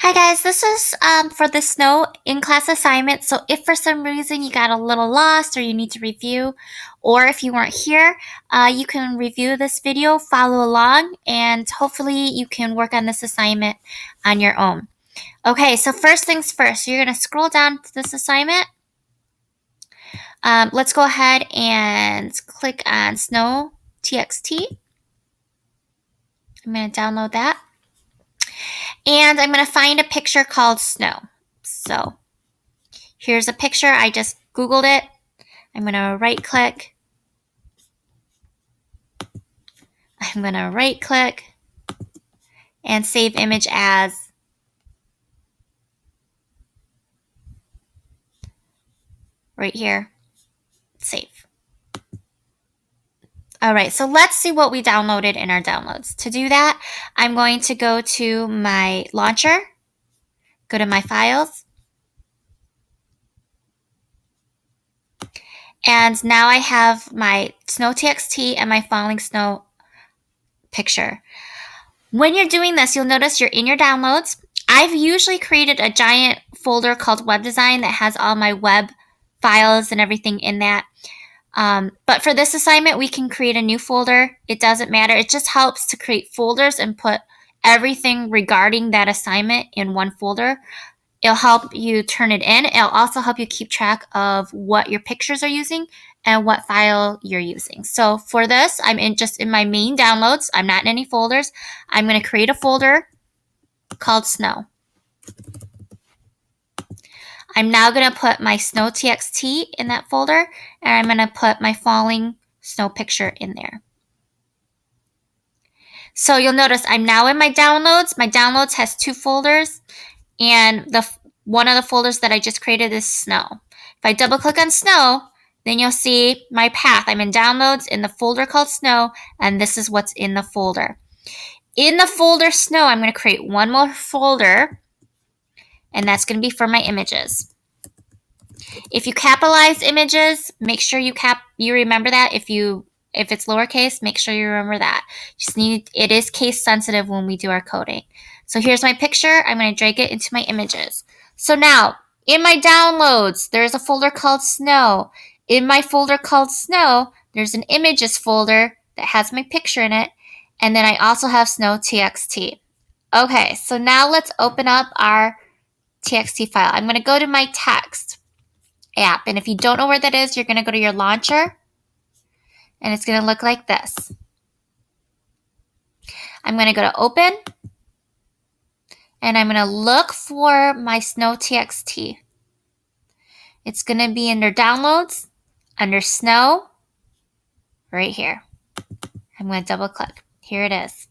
Hi guys, this is for the snow in-class assignment. So if for some reason you got a little lost or you need to review, or if you weren't here, you can review this video, follow along, and hopefully you can work on this assignment on your own. Okay, so first things first, you're going to scroll down to this assignment. Let's go ahead and click on Snow TXT. I'm going to download that. And I'm going to find a picture called snow. So here's a picture. I just Googled it. I'm going to right click. I'm going to right click and save image as. Right here. Save. All right, so let's see what we downloaded in our downloads. To do that, I'm going to go to my launcher, go to my files, and now I have my snow.txt and my falling snow picture. When you're doing this, you'll notice you're in your downloads. I've usually created a giant folder called web design that has all my web files and everything in that. But for this assignment, we can create a new folder. It doesn't matter. It just helps to create folders and put everything regarding that assignment in one folder. It'll help you turn it in. It'll also help you keep track of what your pictures are using and what file you're using. So for this, I'm just in my main downloads. I'm not in any folders. I'm going to create a folder called Snow. I'm now going to put my snow.txt in that folder, and I'm going to put my falling snow picture in there. So you'll notice I'm now in my downloads. My downloads has two folders, and one of the folders that I just created is snow. If I double click on snow, then you'll see my path. I'm in downloads in the folder called snow, and this is what's in the folder. In the folder snow, I'm going to create one more folder, and that's going to be for my images. If you capitalize images, make sure you remember that. If it's lowercase, make sure you remember that. It is case sensitive when we do our coding. So here's my picture. I'm going to drag it into my images. So now, in my downloads, there's a folder called Snow. In my folder called Snow, there's an images folder that has my picture in it. And then I also have snow.txt. Okay, so now let's open up our txt file. I'm going to go to my text app. And if you don't know where that is, you're going to go to your launcher. And it's going to look like this. I'm going to go to Open. And I'm going to look for my snow.txt. It's going to be under Downloads, under Snow, right here. I'm going to double click. Here it is.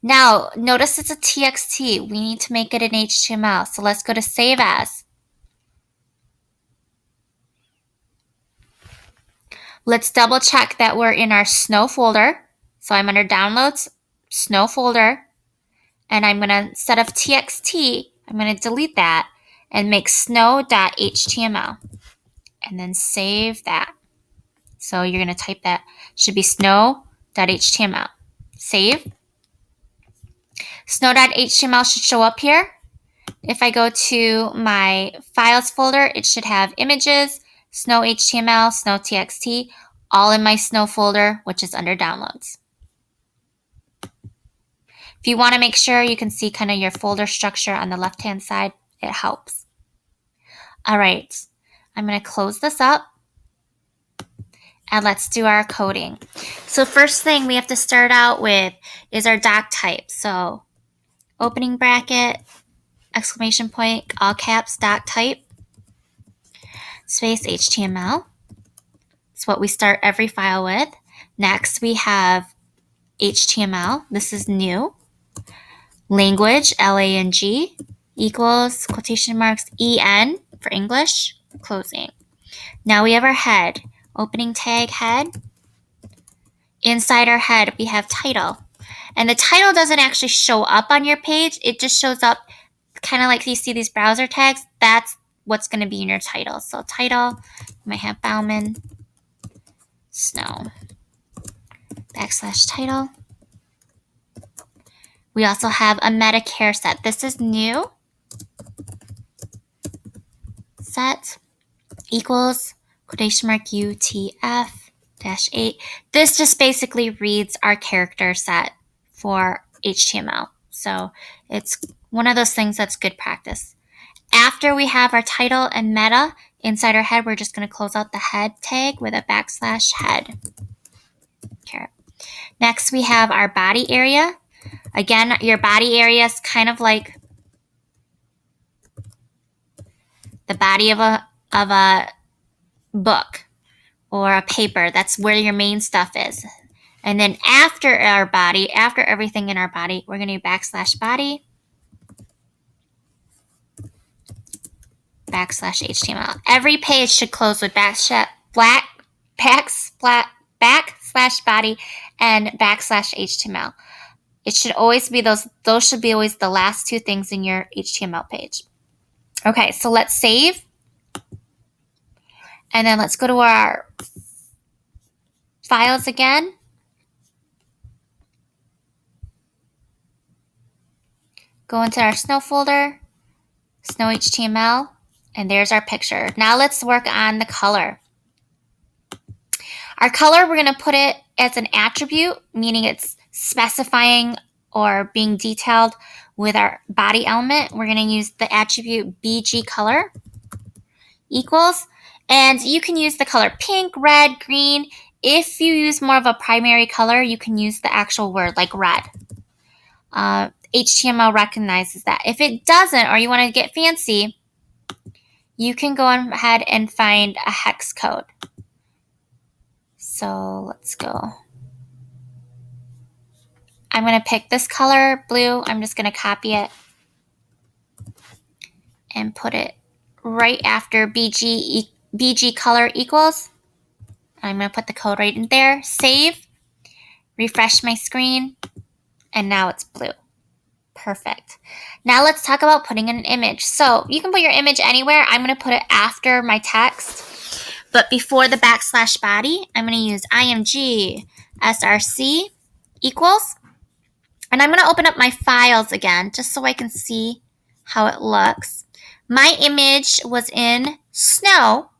Now, notice it's a TXT. We need to make it an HTML. So let's go to Save As. Let's double check that we're in our Snow folder. So I'm under Downloads, Snow folder. And I'm going to, instead of TXT, I'm going to delete that and make snow.html. And then save that. So you're going to type that. Should be snow.html. Save. Snow.html should show up here. If I go to my files folder, it should have images, snow.html, snow.txt, all in my snow folder, which is under downloads. If you want to make sure you can see kind of your folder structure on the left-hand side, it helps. All right, I'm going to close this up. And let's do our coding. So first thing we have to start out with is our doc type. So opening bracket, exclamation point, all caps, doc type, space HTML. It's what we start every file with. Next we have HTML. This is new. Language, LANG, equals, quotation marks, EN for English, closing. Now we have our head. Opening tag head. Inside our head, we have title. And the title doesn't actually show up on your page. It just shows up kind of like you see these browser tags. That's what's going to be in your title. So title, you might have Bauman Snow / title. We also have a meta care set. This is new. set equals quotation mark UTF-8. This just basically reads our character set for HTML. So it's one of those things that's good practice. After we have our title and meta inside our head, we're just going to close out the head tag with a \head. Okay. Next, we have our body area. Again, your body area is kind of like the body of a book or a paper. That's where your main stuff is. And then after our body, after everything in our body, we're going to do \body \HTML. Every page should close with \body and \HTML. It should always be those should be always the last two things in your HTML page. Okay, so let's save. And then let's go to our files again. Go into our Snow folder, Snow HTML, and there's our picture. Now let's work on the color. Our color, we're going to put it as an attribute, meaning it's specifying or being detailed with our body element. We're going to use the attribute BG color equals, and you can use the color pink, red, green. If you use more of a primary color, you can use the actual word like red. HTML recognizes that. If it doesn't, or you want to get fancy, you can go ahead and find a hex code. So let's go. I'm going to pick this color, blue. I'm just going to copy it and put it right after BG color equals. I'm going to put the code right in there. Save. Refresh my screen. And now it's blue. Perfect. Now let's talk about putting in an image. So you can put your image anywhere. I'm going to put it after my text. But before the \body, I'm going to use img src equals. And I'm going to open up my files again just so I can see how it looks. My image was in Snow,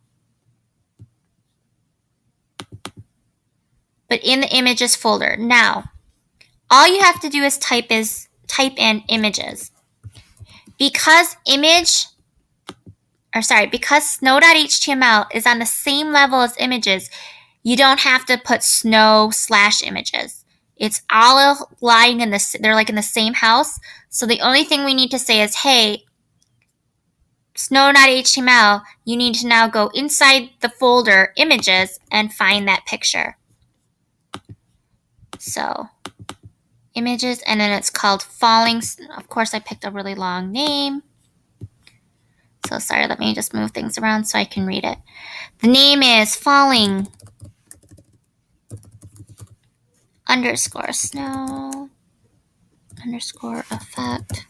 but in the images folder. Now, all you have to do is type in images. Because Snow.html is on the same level as images, you don't have to put Snow/images. It's all lying they're like in the same house. So the only thing we need to say is, hey, Snow.html, you need to now go inside the folder images and find that picture. So images, and then it's called Falling. Of course, I picked a really long name. So sorry, let me just move things around so I can read it. The name is Falling _snow _effect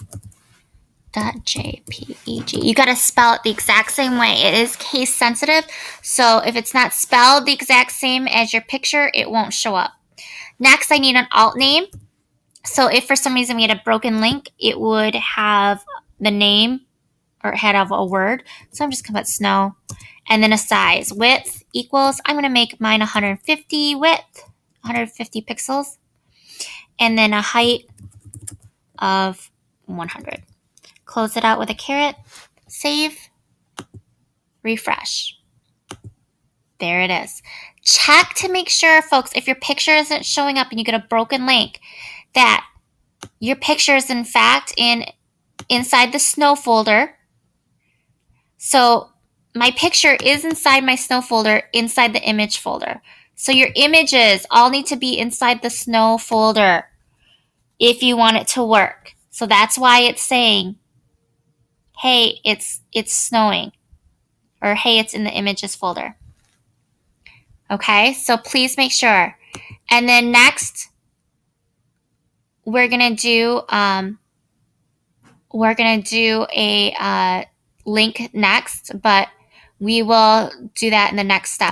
.jpeg. You got to spell it the exact same way. It is case sensitive, so if it's not spelled the exact same as your picture, it won't show up. Next, I need an alt name. So if for some reason we had a broken link, it would have the name or head of a word. So I'm just going to put Snow. And then a size. Width equals, I'm going to make mine 150 width, 150 pixels. And then a height of 100. Close it out with a caret. Save. Refresh. There it is. Check to make sure, folks, if your picture isn't showing up and you get a broken link, that your picture is in fact inside the Snow folder. So my picture is inside my Snow folder, inside the image folder. So your images all need to be inside the Snow folder if you want it to work. So that's why it's saying, hey, it's snowing, or hey, it's in the images folder. Okay, so please make sure. And then next, we're gonna do a link next, but we will do that in the next step.